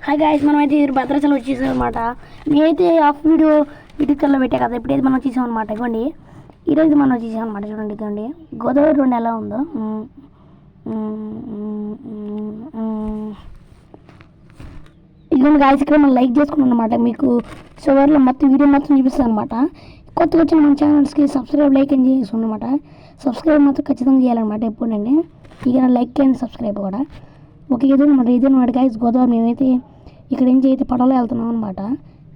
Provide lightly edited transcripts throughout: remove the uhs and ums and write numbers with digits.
Hi guys, మనం అయితే భద్రాచలం వచ్చేసాం అనమాట. నేనైతే హాఫ్ వీడియో కల్లా పెట్టా కదా. ఇప్పుడైతే మనం వచ్చేసాం అనమాట. ఇవ్వండి, ఈరోజు మనం వచ్చేసాం అనమాట. చూడండి, ఇవ్వండి గోదావరి రోడ్ ఎలా ఉందో. ఇదిగోండి గాయస్, ఇక్కడ మనం లైక్ చేసుకున్నాం అనమాట. మీకు చివరిలో మొత్తం వీడియో మొత్తం చూపిస్తాను అనమాట. కొత్తగా వచ్చిన మన ఛానల్స్కి సబ్స్క్రైబ్, లైక్ అని చేసి అనమాట. సబ్స్క్రైబ్ మాత్రం ఖచ్చితంగా చేయాలన్నమాట ఎప్పుడండి. ఇక లైక్ అండ్ సబ్స్క్రైబ్ కూడా ఓకే. ఇదన్నమాట గాయస్ గోదావరి. మేమైతే ఇక్కడ నుంచి అయితే పడవలో వెళ్తున్నాం అనమాట.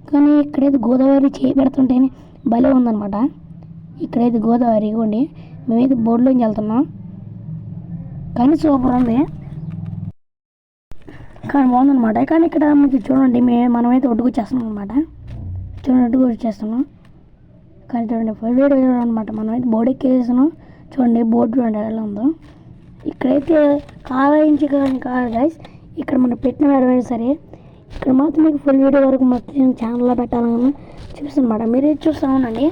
కానీ ఇక్కడైతే గోదావరి చేపెడుతుంటేనే భలే ఉందన్నమాట. ఇక్కడైతే గోదావరి ఇవ్వండి, మేమైతే బోర్డులోంచి వెళ్తున్నాం. కానీ సూపర్ ఉంది, కానీ బాగుందన్నమాట. కానీ ఇక్కడ మీకు చూడండి, మనమైతే ఒడ్డుకు వచ్చేస్తున్నాం అనమాట. చూడండి, ఒడ్డుకు వచ్చేస్తున్నాం. కానీ చూడండి, ఫైవ్ అనమాట. మనమైతే బోర్డు ఎక్కేస్తున్నాం. చూడండి బోర్డు చూడండి ఎలా ఉందో. ఇక్కడైతే కావాయించి కానీ కాదు గైస్, ఇక్కడ మనం పెట్టిన వాడమైనా సరే ఇక్కడ మాత్రం మీకు ఫుల్ వీడియో వరకు మొత్తం ఛానల్లో పెట్టాలని చూపిస్తానమాట. మీరే చూస్తూ ఉండండి.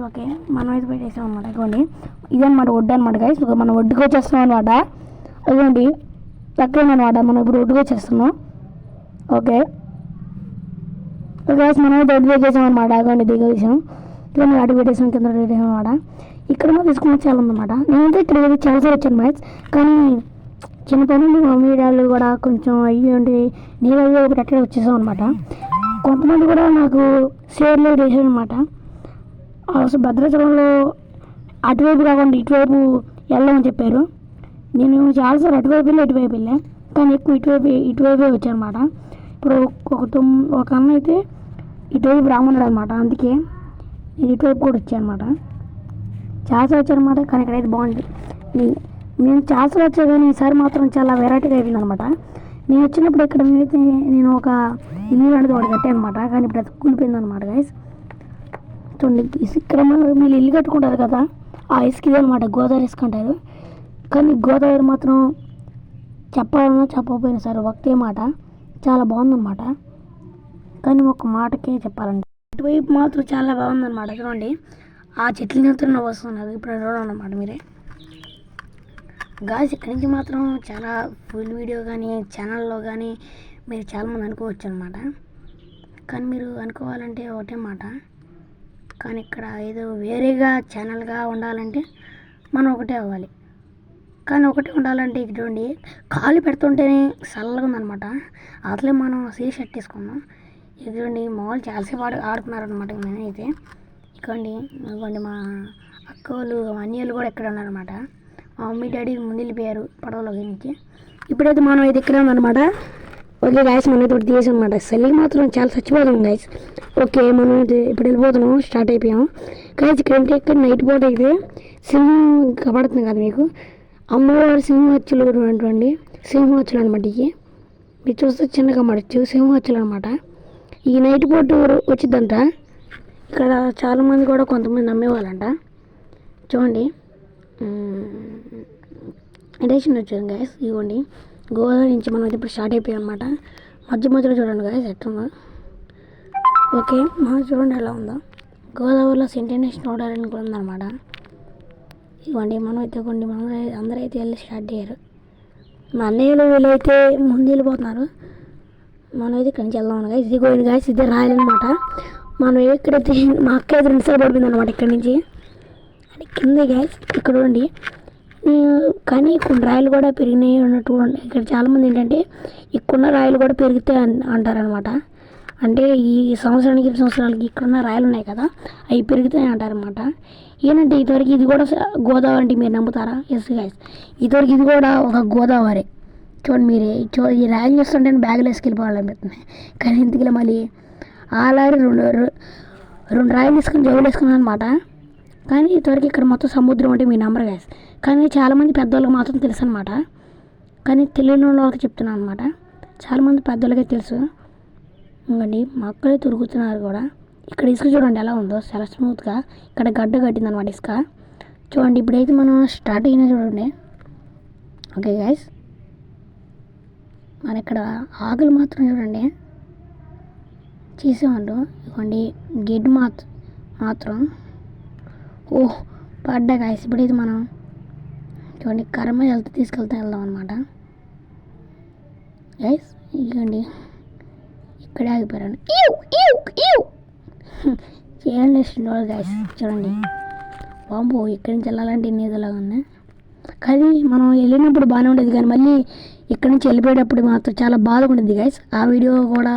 ఓకే, మనం అయితే పెట్టేసాం అనమాట. ఇవ్వండి, ఇదన్నమాట ఒడ్డు అనమాట గైస్. మనం ఒడ్డుకు వచ్చేస్తున్నాం అనమాట. ఇవ్వండి తక్కువనమాట, మనం ఇప్పుడు ఒడ్డుకు వచ్చేస్తున్నాం. ఓకే గైస్, మనం అయితే ఒడ్డు పెట్టేసాం అనమాట. ఇవ్వండి దిగేసాం, ఇవన్నీ అడుగు పెట్టేసాం, కింద పెట్టేసాం అనమాట. ఇక్కడ మనం తీసుకున్న చాలా ఉందన్నమాట. నేనైతే ఇక్కడ చాలాసార్లు వచ్చాను మ్యాచ్. కానీ చిన్న పనులు మమ్మీ డాడీలు కూడా కొంచెం అయ్యండి నేను ఒకటి అక్కడే వచ్చేసాం అనమాట. కొంతమంది కూడా నాకు షేర్లు వేసాను అనమాట. అసలు భద్రాచలంలో అటువైపు కాకుండా ఇటువైపు వెళ్ళమని చెప్పారు. నేను చాలాసార్లు అటువైపు వెళ్ళా, కానీ ఎక్కువ ఇటువైపే వచ్చానమాట. ఇప్పుడు ఒక అన్న అయితే ఇటువైపు రామన్నాడు అనమాట. అందుకే నేను ఇటువైపు కూడా వచ్చాను అనమాట. చాలాసార్లు వచ్చానమాట. కానీ ఇక్కడైతే బాగుంది. నేను చాలాసార్లు వచ్చా, కానీ ఈసారి మాత్రం చాలా వెరైటీగా అయిపోయింది అనమాట. నేను వచ్చినప్పుడు ఇక్కడ నేను ఒక ఇల్లు అనేది ఒకటి కట్టాను అనమాట. కానీ ఇప్పుడు అది కూలిపోయింది అనమాట గైస్. చూడండి, ఇక్కడ మీరు ఇల్లు కట్టుకుంటారు కదా, ఆ ఇసుక ఇది అనమాట, గోదావరి ఇసుక అంటారు. కానీ గోదావరి మాత్రం చెప్పాలన్నా చెప్పకపోయినా సరే ఒకటే మాట, చాలా బాగుందన్నమాట. కానీ ఒక మాటకే చెప్పాలండి, అటువైపు మాత్రం చాలా బాగుందన్నమాట. చూడండి, ఆ చెట్లు నింతున్న వస్తున్నది ఇప్పుడు చూడండి అన్నమాట మీరే గాయస్. ఇక్కడి నుంచి మాత్రం చాలా ఫుల్ వీడియో కానీ ఛానల్లో కానీ మీరు చాలామంది అనుకోవచ్చు అనమాట. కానీ మీరు అనుకోవాలంటే ఒకటే మాట, కానీ ఇక్కడ ఏదో వేరేగా ఛానల్గా ఉండాలంటే మనం ఒకటే అవ్వాలి. కానీ ఒకటే ఉండాలంటే ఇటువంటి కాలు పెడుతుంటేనే చల్లగా ఉందన్నమాట. అట్లే మనం షర్ట్ వేసుకున్నాం. ఇదిగోండి మామూలు చాలాసేపు ఆడుకున్నారనమాట. నేనైతే ఇదిగోండి మా అక్క వాళ్ళు అన్నయ్యలు కూడా ఎక్కడ ఉన్నారనమాట. మా మమ్మీ డాడీ ముందు వెళ్ళిపోయారు పడవలో నుంచి. ఇప్పుడైతే మనం అయితే ఎక్కడ ఉందన్నమాట. ఓకే గాయస్, మనం అయితే తీసాం అనమాట. చలికి మాత్రం చాలా చచ్చిపోతాం గాయస్. ఓకే, మనం అయితే ఇప్పుడు వెళ్ళిపోతున్నాం, స్టార్ట్ అయిపోయాం గాయస్. ఇక్కడ నైట్ పూట అయితే సింహం కనబడుతుంది కదా మీకు, అమ్మవారి సింహహత్తులు ఉన్నటువంటి సింహహత్తులు అనమాట. ఇవి మీరు చూస్తే చిన్నగా కనబడచ్చు, సింహహత్తులు అనమాట. ఈ నైట్ పూట వచ్చిందంట. ఇక్కడ చాలామంది కూడా కొంతమంది నమ్మేవాళ్ళంట. చూడండి, ఎడిషన్ వచ్చింది గాయస్. ఇవ్వండి గోదావరి నుంచి మనం అయితే ఇప్పుడు స్టార్ట్ అయిపోయాం అనమాట. మధ్యలో చూడండి గాయస్ ఎట్లుందో. ఓకే, మనం చూడండి ఎలా ఉందో. గోదావరిలో సెంటెనేషన్ చూడాలని కూడా ఉందన్నమాట. ఇవ్వండి మనం అయితే అందరూ అయితే వెళ్ళి స్టార్ట్ చేయరు. మా అన్నయ్యలు వీళ్ళైతే ముందు వెళ్ళిపోతున్నారు. మనం అయితే ఇక్కడి నుంచి వెళ్దాం గాయస్. ఇది గోయింది గాయస్, ఇదే రాయాలన్నమాట. మనం ఎక్కడైతే మా అక్క అయితే 2 సార్లు పడిపోయింది అనమాట ఇక్కడి నుంచి. అది కింద గ్యాస్ ఇక్కడ ఉండి. కానీ కొన్ని రాయలు కూడా పెరిగినాయి అన్నట్టు. ఇక్కడ చాలామంది ఏంటంటే ఇక్కడున్న రాయలు కూడా పెరిగితే అంటారనమాట. అంటే ఈ సంవత్సరాలకి ఇక్కడున్న రాయలు ఉన్నాయి కదా, అవి పెరుగుతాయి అంటారనమాట. ఏంటంటే ఇదివరకు ఇది కూడా గోదావరి అంటే మీరు నమ్ముతారా? ఎస్ గైస్, ఇదివరకు ఇది కూడా ఒక గోదావరి. చూడండి మీరే, ఈ రాయలు చూస్తుంటే బ్యాగులు వేసుకెళ్ళిపోవాలనిపిస్తున్నాయి. కానీ ఇంతలో మళ్ళీ ఆలారి రెండు రాయలు తీసుకుని జోగులు వేసుకున్నాను అనమాట. కానీ ఇంతవరకు ఇక్కడ మొత్తం సముద్రం అంటే మీ నెంబర్ గ్యాస్. కానీ చాలామంది పెద్దవాళ్ళకి మాత్రం తెలుసు అనమాట. కానీ తెలియని వాళ్ళకి చెప్తున్నాను అనమాట. చాలామంది పెద్దవాళ్ళకే తెలుసు. ఇంకండి మా అక్కడే తిరుగుతున్నారు కూడా. ఇక్కడ ఇసుక చూడండి ఎలా ఉందో, చాలా స్మూత్గా. ఇక్కడ గడ్డ కట్టింది అనమాట ఇసుక. చూడండి, ఇప్పుడైతే మనం స్టార్ట్ అయినా చూడండి. ఓకే గ్యాస్, మన ఇక్కడ ఆకులు మాత్రం చూడండి చేసేవాళ్ళు. ఇవ్వండి గెడ్డు మాత్రం ఓహ్ పడ్డా గాయస్. ఇప్పుడైతే మనం చూడండి కర్మ తీసుకెళ్తాం వెళ్దాం అనమాట. గైస్ ఇదిగోండి ఇక్కడే ఆగిపోయాను. చేయండి ఇష్టం గైస్ చూడండి. బాంబు ఇక్కడి నుంచి వెళ్ళాలంటే ఎన్ని ఇదిలాగా ఉన్నాయి. కానీ మనం వెళ్ళినప్పుడు బాగానే ఉండేది, కానీ మళ్ళీ ఇక్కడి నుంచి వెళ్ళిపోయేటప్పుడు మాత్రం చాలా బాధగా ఉండేది గైస్. ఆ వీడియో కూడా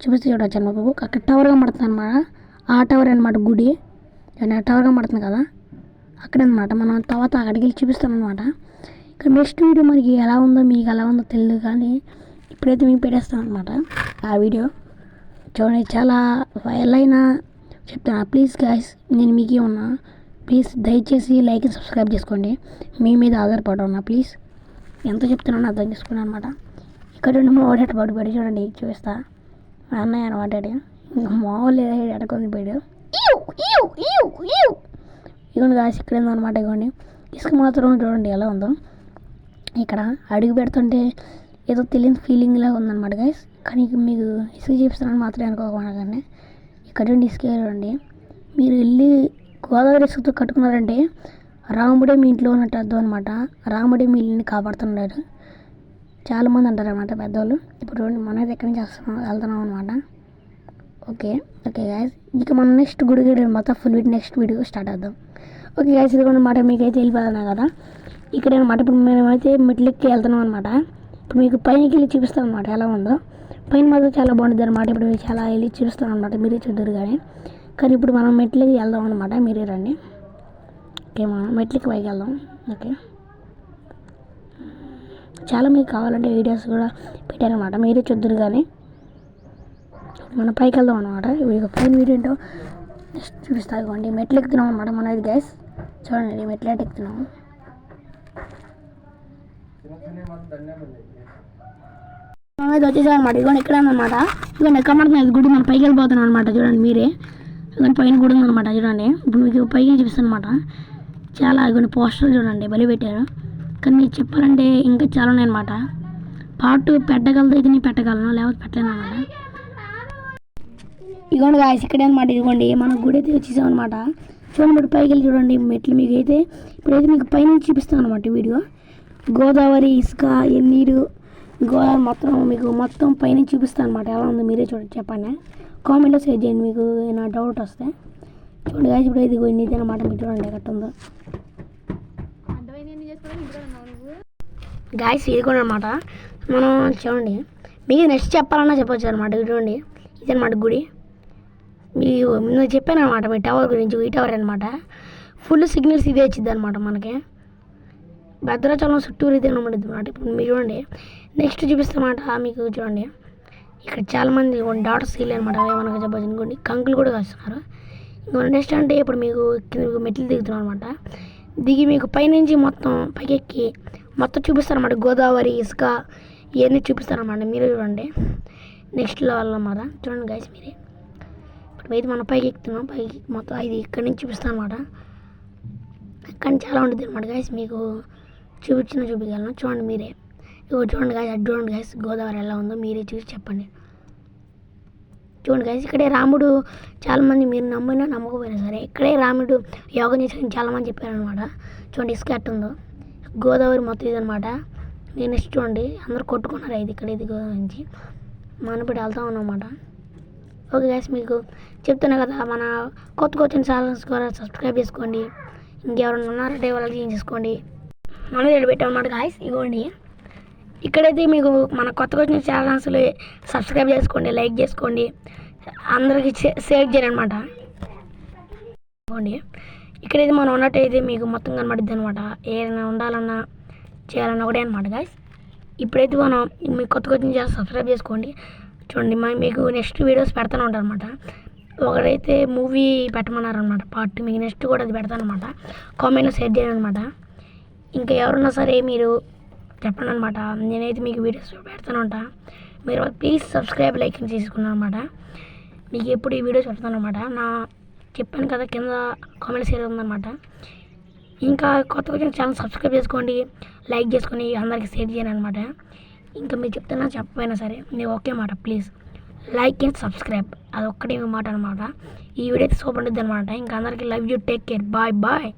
చూపిస్తే చూడవచ్చు అన్నమాట. అక్కడ టవర్ కనబడుతుంది అనమాట. ఆ టవర్ అనమాట గుడి. ఆ టవర్ కనబడుతుంది కదా అక్కడే అనమాట. మనం తర్వాత అక్కడికి వెళ్ళి చూపిస్తాం అనమాట. ఇక్కడ నెక్స్ట్ వీడియో మనకి ఎలా ఉందో మీకు ఎలా ఉందో తెలియదు, కానీ ఇప్పుడైతే మేము పెట్టేస్తాం అనమాట ఆ వీడియో. చూడండి చాలా వైరల్ అయినా చెప్తాను. ప్లీజ్ గాయస్ నేను మీకే ఉన్నా, ప్లీజ్ దయచేసి లైక్ సబ్స్క్రైబ్ చేసుకోండి. మీ మీద ఆధారపడి ఉన్నా, ప్లీజ్ ఎంత చెప్తున్నానో అర్థం చేసుకున్నాను అనమాట. ఇక్కడ రెండు ఓడేట పడి పడి చూడండి చూపిస్తా. మా అన్నయ్య అనమాట. ఇంకా మామూలు ఎడకొని పోయాడు. ఇవ్వండి గాయస్ ఇక్కడ ఉందన్నమాట. ఇవ్వండి ఇసుక మాత్రం చూడండి ఎలా ఉందో. ఇక్కడ అడుగు పెడుతుంటే ఏదో తెలియని ఫీలింగ్ లాగా ఉందన్నమాట గైస్. కానీ మీకు ఇసుక చూపిస్తున్నాను మాత్రమే అనుకోకుండా, కానీ ఇక్కడ నుండి ఇసుక చూడండి. మీరు వెళ్ళి గోదావరి ఇసుకతో కట్టుకున్నారంటే రాముడే మీ ఇంట్లో ఉన్నట్టు అర్థం అనమాట. రాముడే మీ ఇల్లుని కాపాడుతున్నాడు చాలామంది అంటారు అనమాట పెద్దవాళ్ళు. ఇప్పుడు మనైతే ఎక్కడి నుంచి వెళ్తున్నాం అనమాట. ఓకే గాయస్ ఇక మనం నెక్స్ట్ గుడి మొత్తం ఫుల్ నెక్స్ట్ వీడియో స్టార్ట్ అవుదాం. ఓకే గాయస్ ఇది కూడా అనమాట. మీకైతే వెళ్ళిపోతున్నాను కదా ఇక్కడ అనమాట. ఇప్పుడు మేమైతే మెట్లెక్కి వెళ్తున్నాం అనమాట. ఇప్పుడు మీకు పైనకి వెళ్ళి చూపిస్తాం అనమాట ఎలా ఉందో. పైన మాత్రం చాలా బాగుంటుంది అనమాట. ఇప్పుడు మీకు చాలా వెళ్ళి చూపిస్తాం అనమాట, మీరే చూద్దరు. కానీ ఇప్పుడు మనం మెట్లకి వెళ్దాం అనమాట. మీరే రండి. ఓకే మనం మెట్లకి పైకి వెళ్దాం. ఓకే చాలా మీకు కావాలంటే వీడియోస్ కూడా పెట్టారనమాట, మీరే చూద్దరు. కానీ మనం పైకి వెళ్దాం అనమాట. ఇప్పుడు పైన వీడియో ఏంటో నెక్స్ట్ చూపిస్తా. ఇవ్వండి మెట్లు ఎక్కుతున్నాం అనమాట. మనం ఇది గ్యాస్ చూడండి మెట్లు ఎక్కుతున్నాము. మనమైతే వచ్చేసాం అనమాట. ఇదిగోండి ఇక్కడ ఉందన్నమాట. ఇదిగోండి ఎక్కడ పడుతుంది గుడి. మనం పైకి వెళ్ళిపోతున్నాం అనమాట. చూడండి మీరే. ఇదిగోండి పైన గుడి ఉందన్నమాట. చూడండి ఇప్పుడు మీకు పైకి చూపిస్తాను అనమాట. చాలా ఇదిగోండి పోస్టర్లు చూడండి బలి పెట్టారు. కానీ మీకు చెప్పాలంటే ఇంకా చాలా ఉన్నాయన్నమాట. పార్ట్ పెట్టగలదు అయితే నేను పెట్టగలను, లేకపోతే పెట్టలేను అనమాట. ఇదిగోండి గాయస్ ఇక్కడే అనమాట. ఇదిగోండి మనం గుడి అయితే వచ్చేసాం అనమాట. చూడండి మీరు పైకి వెళ్ళి చూడండి మెట్లు. మీకు అయితే ఇప్పుడైతే మీకు పైనుంచి చూపిస్తాను అనమాట వీడియో. గోదావరి ఇసుక నీరు గోదావరి మొత్తం మీకు మొత్తం పైనుంచి చూపిస్తాను అనమాట. ఎలా ఉందో మీరే చూడండి, చెప్పండి కామెంట్లో షేర్ చేయండి మీకు ఏమైనా డౌట్ వస్తే. చూడండి గాయస్ ఇప్పుడు ఇది ఇదే అనమాట. మీరు చూడండి ఎక్కడ ఉందో గాయస్ ఇది కూడా అనమాట. మనం చూడండి మీకు నెక్స్ట్ చెప్పాలన్నా చెప్పొచ్చు అనమాట. చూడండి ఇదనమాట గుడి. నేను చెప్పాను అనమాట మీ టవర్ గురించి. ఈ టవర్ అనమాట ఫుల్ సిగ్నల్స్ ఇదే వచ్చింది అనమాట మనకి. భద్రాచలం చుట్టూరు ఇదే అనమాట. ఇప్పుడు మీరు చూడండి నెక్స్ట్ చూపిస్తామాట మీకు. చూడండి ఇక్కడ చాలామంది డాటర్స్ వీళ్ళు అనమాట. మనకు చెప్పచ్చు ఇంకోండి కంకులు కూడా కాస్తున్నారు. ఇంకొక నెక్స్ట్ అంటే ఇప్పుడు మీకు మెట్లు దిగుతున్నాం అనమాట. దిగి మీకు పైనుంచి మొత్తం పైకెక్కి మొత్తం చూపిస్తారన్నమాట. గోదావరి ఇసుక ఇవన్నీ చూపిస్తారన్నమాట. మీరు చూడండి నెక్స్ట్ లెవెల్ అన్నమాట. చూడండి గైస్ మీరే. ఇప్పుడు అయితే మనం పైకి ఎక్కుతున్నాం. పైకి మొత్తం ఇది ఇక్కడి నుంచి చూపిస్తాను అనమాట. కానీ చాలా ఉంటుంది అనమాట గైస్. మీకు చూపించగలను. చూడండి మీరే. ఇగో చూడండి గైస్, అది చూడండి గైస్ గోదావరి ఎలా ఉందో మీరే చూసి చెప్పండి. చూడండి గైస్ ఇక్కడే రాముడు చాలామంది మీరు నమ్మినా నమ్మకపోయినా సరే ఇక్కడే రాముడు యోగం చేసి చాలామంది చెప్పారనమాట. చూడండి ఇసుక ఎట్టుందో గోదావరి మొత్తం ఇదనమాట. నేను నెక్స్ట్ చూడండి అందరూ కొట్టుకున్నారు ఇది ఇక్కడ ఇది గోదావరి నుంచి మనం ఇప్పుడు వెళ్తాం అన్నమాట. ఓకే గైస్ మీకు చెప్తున్నా కదా మన కొత్త వచ్చిన ఛానల్స్ కూడా సబ్స్క్రైబ్ చేసుకోండి. ఇంకెవరైనా ఉన్నారంటే వాళ్ళకి ఏం చేసుకోండి. మనం ఇక్కడ పెట్టామన్నమాట గాయస్. ఇవ్వండి ఇక్కడైతే మీకు మన కొత్తగా వచ్చిన ఛానల్స్ సబ్స్క్రైబ్ చేసుకోండి, లైక్ చేసుకోండి, అందరికి షేర్ చేయండి అనమాట. ఇవ్వండి ఇక్కడైతే మనం ఉన్నట్టయితే మీకు మొత్తం కనబడుద్ది అనమాట. ఏదైనా ఉండాలన్నా చేయాలన్నా ఒకటే అనమాట గాయస్. ఇప్పుడైతే మనం మీకు కొత్తగా వచ్చిన ఛానల్ సబ్స్క్రైబ్ చేసుకోండి. చూడండి మీకు నెక్స్ట్ వీడియోస్ పెడతానే ఉంటాను అనమాట. ఒకడైతే మూవీ పెట్టమన్నారనమాట పార్ట్. మీకు నెక్స్ట్ కూడా అది పెడతాను అనమాట. కామెంట్లో షేర్ చేయండి అనమాట. ఇంకా ఎవరున్నా సరే మీరు చెప్పండి అనమాట. నేనైతే మీకు వీడియోస్ పెడతాను ఉంటా. మీరు ప్లీజ్ సబ్స్క్రైబ్ లైక్ చేసుకున్నాను అనమాట. మీకు ఎప్పుడు ఈ వీడియోస్ పెడతాను అనమాట. నా చెప్పాను కదా కింద కామెంట్ షేర్ ఉందన్నమాట. ఇంకా కొత్తగా వచ్చిన ఛానల్ సబ్స్క్రైబ్ చేసుకోండి, లైక్ చేసుకొని అందరికీ షేర్ చేయండి అనమాట. ఇంకా మీరు చెప్తున్నా చెప్పపోయినా సరే నేను ఓకే మాట. ప్లీజ్ లైక్ అండ్ సబ్స్క్రైబ్ అది ఒక్కటే మాట అనమాట. ఈ వీడియో అయితే సూపర్ ఉంటుంది అనమాట. ఇంకా అందరికీ love you, take care, bye bye.